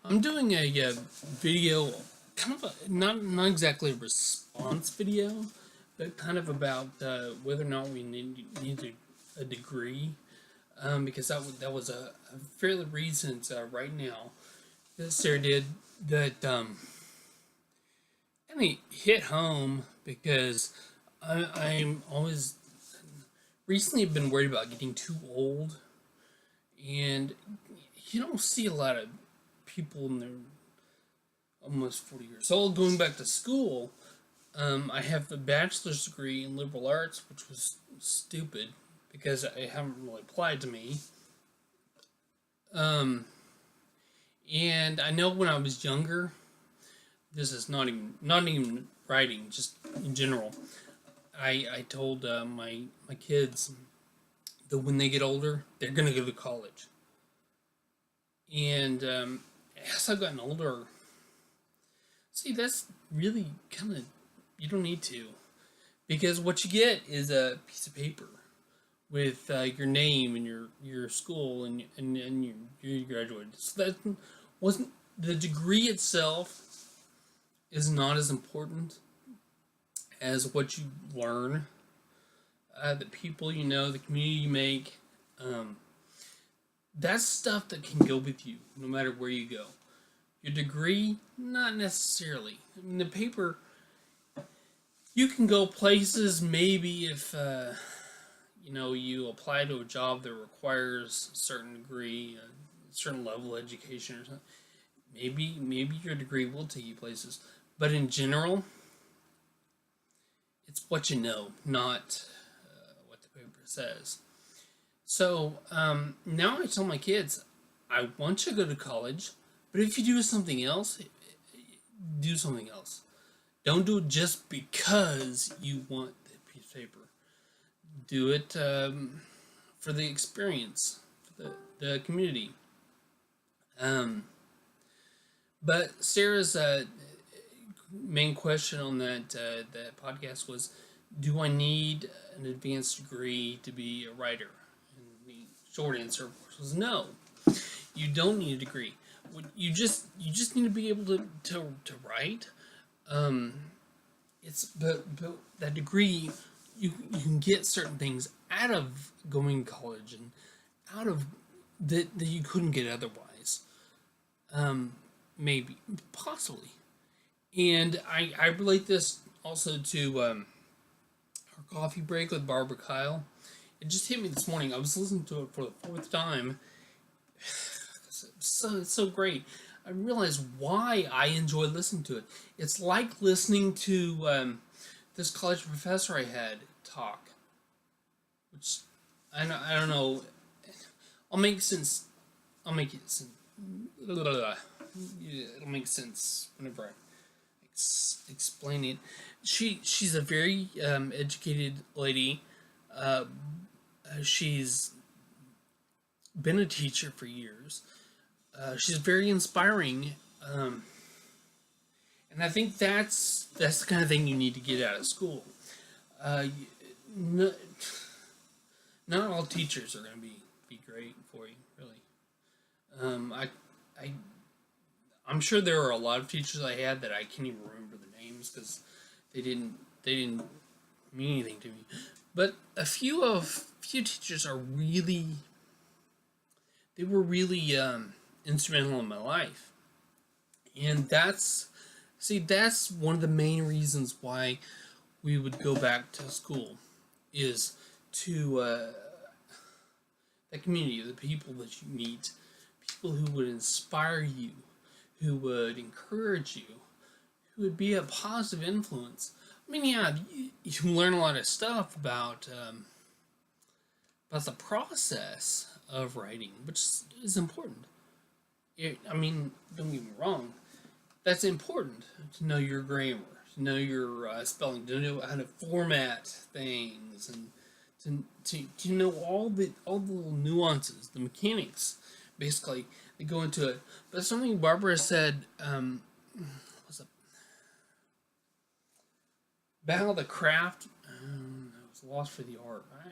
I'm doing a video, kind of not exactly a response video, but kind of about whether or not we need a degree, because that was a fairly recent right now that Sarah did that kind of hit home because I'm always recently been worried about getting too old, and you don't see a lot of people in their almost 40 years old going back to school. I have a bachelor's degree in liberal arts, which was stupid because it haven't really applied to me. Um, and I know when I was younger, this is not even writing, just in general. I told my kids that when they get older, they're gonna go to college. And as I've gotten older, see, that's really kind of, you don't need to, because what you get is a piece of paper with your name and your school and you graduated. So that wasn't the degree itself is not as important as what you learn, the people you know, the community you make. Um, that's stuff that can go with you no matter where you go. Your degree, not necessarily. I mean, the paper, you can go places maybe if you apply to a job that requires a certain degree, a certain level of education or something. Maybe your degree will take you places, but in general, it's what you know, not what the paper says. So now I tell my kids, I want you to go to college, but if you do something else, do something else. Don't do it just because you want the piece of paper. Do it for the experience, for the community. Um, but Sarah's main question on that podcast was, do I need an advanced degree to be a writer? And the short answer, of course, was no. You don't need a degree. You just need to be able to write. Um, but that degree, you can get certain things out of going to college and out of that you couldn't get otherwise. Um, maybe, possibly. And I relate this also to our coffee break with Barbara Kyle. It just hit me this morning. I was listening to it for the fourth time. It's so great. I realized why I enjoy listening to it. It's like listening to this college professor I had talk, which I don't know. I'll make sense. I'll make it sense. It'll make sense whenever I explain it. She's a very educated lady. Uh, she's been a teacher for years. She's very inspiring, and I think that's the kind of thing you need to get out of school. Uh, n- Not all teachers are going to be great for you, really. I I'm sure there are a lot of teachers I had that I can't even remember the names because they didn't mean anything to me. But a few teachers are really, they were really instrumental in my life, and that's one of the main reasons why we would go back to school, is to the community, the people that you meet, people who would inspire you, who would encourage you, who would be a positive influence. I mean, yeah, you learn a lot of stuff about the process of writing, which is important. I mean, don't get me wrong, that's important to know your grammar, to know your spelling, to know how to format things, and to know all the little nuances, the mechanics, basically, that go into it. But something Barbara said, was it Battle of the Craft? It was Lost for the Art. I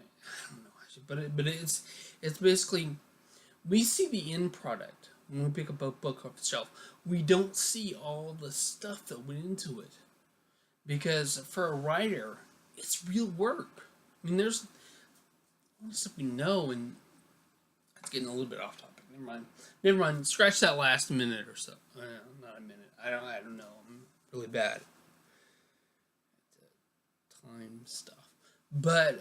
don't know actually, but it's basically, we see the end product. when we pick up a book off the shelf, we don't see all the stuff that went into it. Because for a writer, it's real work. I mean, there's all the stuff we know, and it's getting a little bit off topic. Never mind. Never mind. Scratch that last minute or so. Not a minute. I don't know. I'm really bad at time stuff. But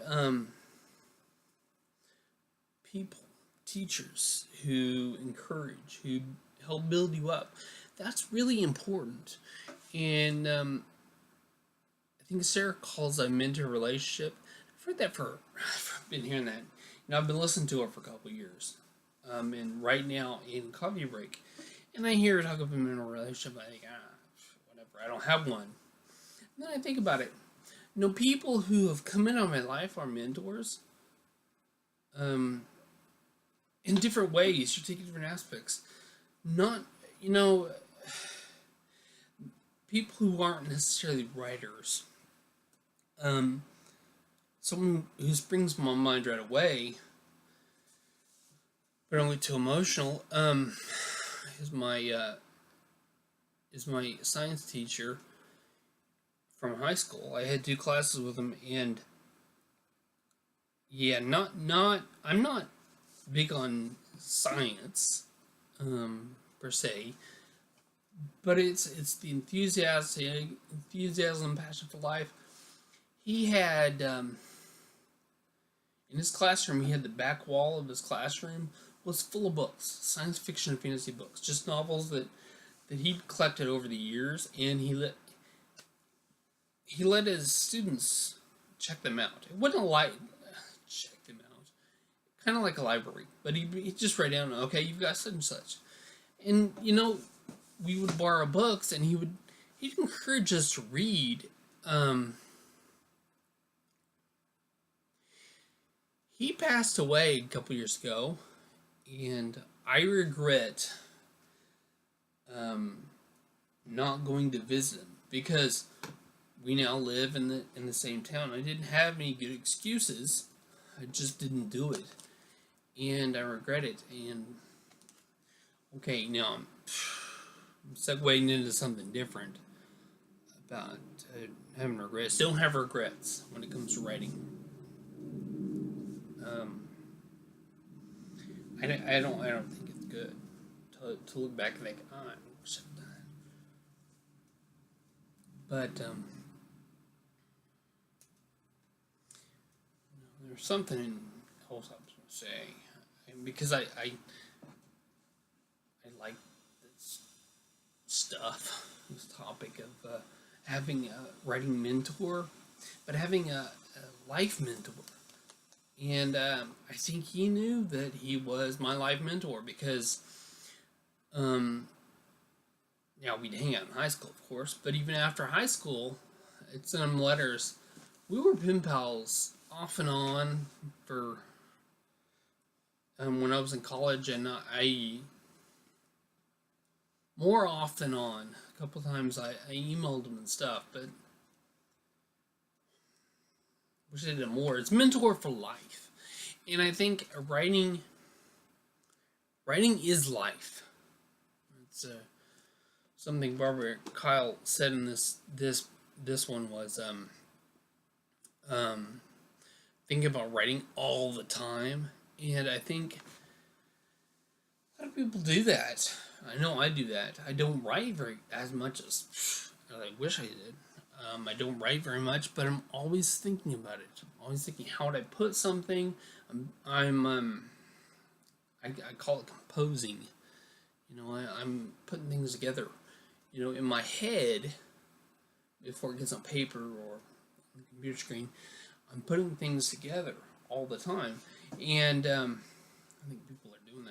people, teachers who encourage, who help build you up, that's really important. And I think Sarah calls a mentor relationship. I've heard that I've been hearing that. I've been listening to it for a couple of years. And right now in coffee break, and I hear her talk about a mentor relationship. I think, whatever. I don't have one. And then I think about it. People who have come in on my life are mentors. In different ways, you take different aspects. Not, people who aren't necessarily writers. Someone who springs to my mind right away, but only too emotional, is my science teacher from high school. I had 2 classes with him, and yeah, I'm not big on science, per se, but it's the enthusiasm, passion for life. He had, in his classroom, he had the back wall of his classroom was full of books, science fiction and fantasy books, just novels that he'd collected over the years, and he let his students check them out. It wasn't check them out, kind of like a library, but he just write down, okay, you've got such and such, and we would borrow books, and he'd encourage us to read. He passed away a couple years ago, and I regret not going to visit him, because we now live in the same town. I didn't have any good excuses. I just didn't do it, and I regret it. And okay, now I'm segueing into something different about having regrets. Don't have regrets when it comes to writing. I don't think it's good to look back and think, I wish I'd done it. But there's something else I was going to say, because I like this stuff, this topic of having a writing mentor, but having a life mentor. And I think he knew that he was my life mentor, because we'd hang out in high school, of course, but even after high school, I'd send him letters. We were pen pals off and on for when I was in college, and I more off than on. A couple times I emailed him and stuff, but wish I did more. It's mentor for life, and I think writing is life. It's something Barbara Kyle said in this one was thinking about writing all the time, and I think a lot of people do that. I know I do that. I don't write as much as I wish I did. I don't write very much, but I'm always thinking about it. I'm always thinking, how would I put something? I call it composing. I'm putting things together. In my head, before it gets on paper or on the computer screen, I'm putting things together all the time, and I think people are doing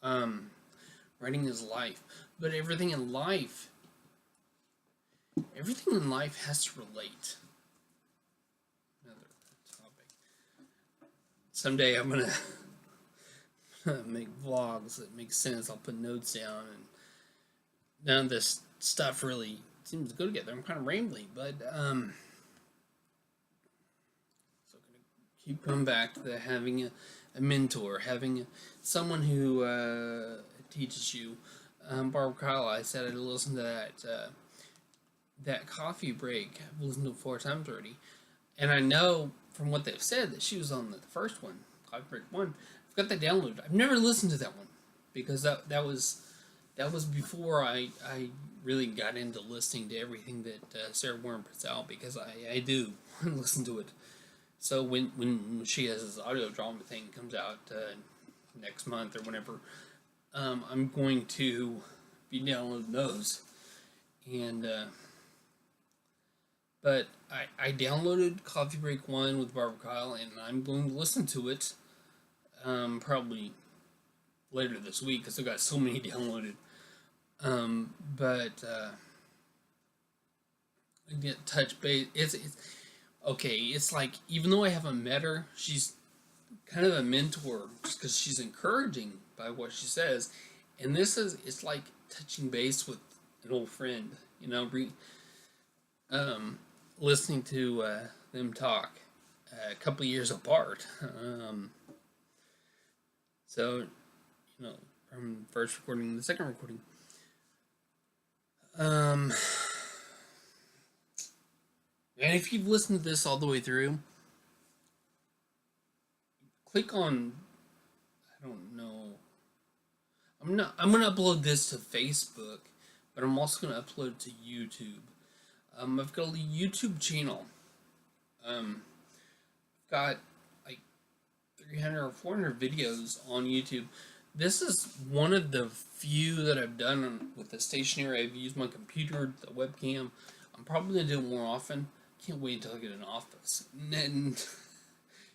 that. Writing is life, but everything in life has to relate. Another topic. Someday I'm gonna make vlogs that make sense. I'll put notes down, and none of this stuff really seems to go together. I'm kind of rambly, but so I'm gonna keep coming back to having a mentor, having someone who teaches you. Barbara Kyle, I said I listened to that coffee break. I've listened to it 4 times already, and I know from what they've said that she was on the first one, coffee break one. I've got that downloaded. I've never listened to that one because that was before I really got into listening to everything that Sarah Warren puts out, because I do listen to it. So when she has this audio drama thing comes out next month or whenever, I'm going to be downloading those. And but I downloaded Coffee Break 1 with Barbara Kyle, and I'm going to listen to it probably later this week because I've got so many downloaded. But get touch base. It's okay. It's like, even though I haven't met her, she's kind of a mentor just because she's encouraging by what she says, and it's like touching base with an old friend. You know, listening to them talk a couple years apart. So, you know, from first recording to the second recording. And if you've listened to this all the way through, click on, I don't know, I'm gonna upload this to Facebook, but I'm also gonna upload it to YouTube. I've got a YouTube channel. I've got like 300 or 400 videos on YouTube. This is one of the few that I've done with the stationary. I've used my computer, the webcam. I'm probably going to do it more often. Can't wait until I get an office. And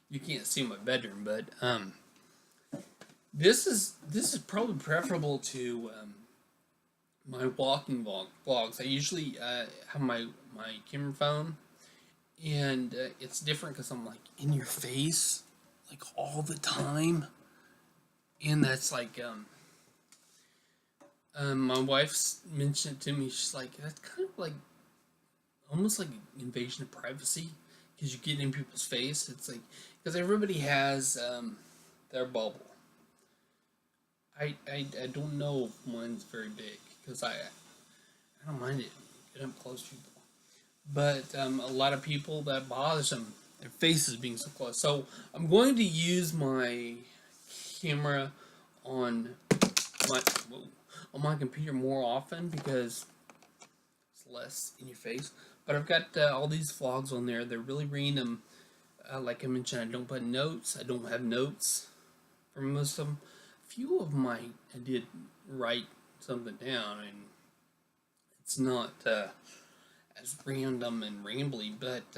you can't see my bedroom, but this is probably preferable to my walking vlogs. I usually have my camera phone, and it's different because I'm like in your face like all the time. And that's like, my wife's mentioned it to me. She's like, that's kind of like, almost like invasion of privacy, because you get in people's face. It's like, because everybody has their bubble. I don't know if mine's very big, because I don't mind it, get up close to people. But a lot of people, that bothers them, their faces being so close. So I'm going to use my camera on my computer more often because it's less in your face. But I've got all these vlogs on there. They're really random. Like I mentioned, I don't put notes. I don't have notes for most of them. A few of them I did write something down, and it's not as random and rambly. But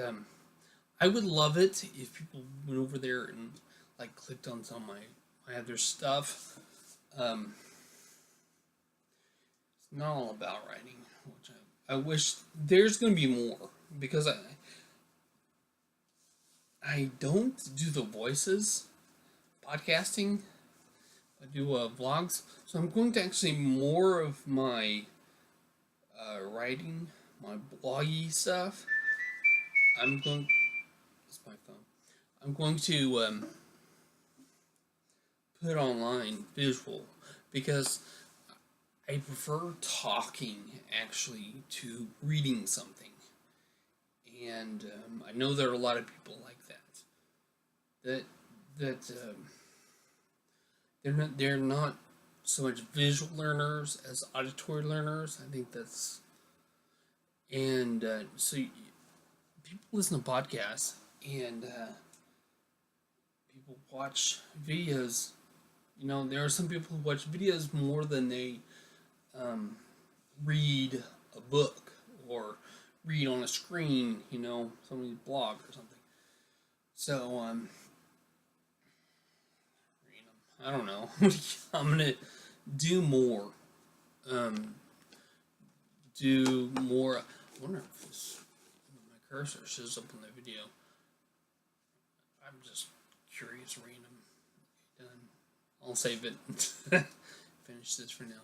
I would love it if people went over there and like clicked on some of my other stuff. It's not all about writing, which I wish there's going to be more, because I don't do the voices podcasting. I do vlogs, so I'm going to actually more of my writing, my bloggy stuff. It's my phone. I'm going to put online visual, because I prefer talking actually to reading something. And I know there are a lot of people like that. They're not so much visual learners as auditory learners. I think that's, and people listen to podcasts, and people watch videos. You know, there are some people who watch videos more than they read a book or read on a screen, you know, somebody's blog or something. So, I don't know. I'm gonna do more. Do more. I wonder if my cursor shows up on the video. I'm just curious, random. Done. I'll save it. Finish this for now.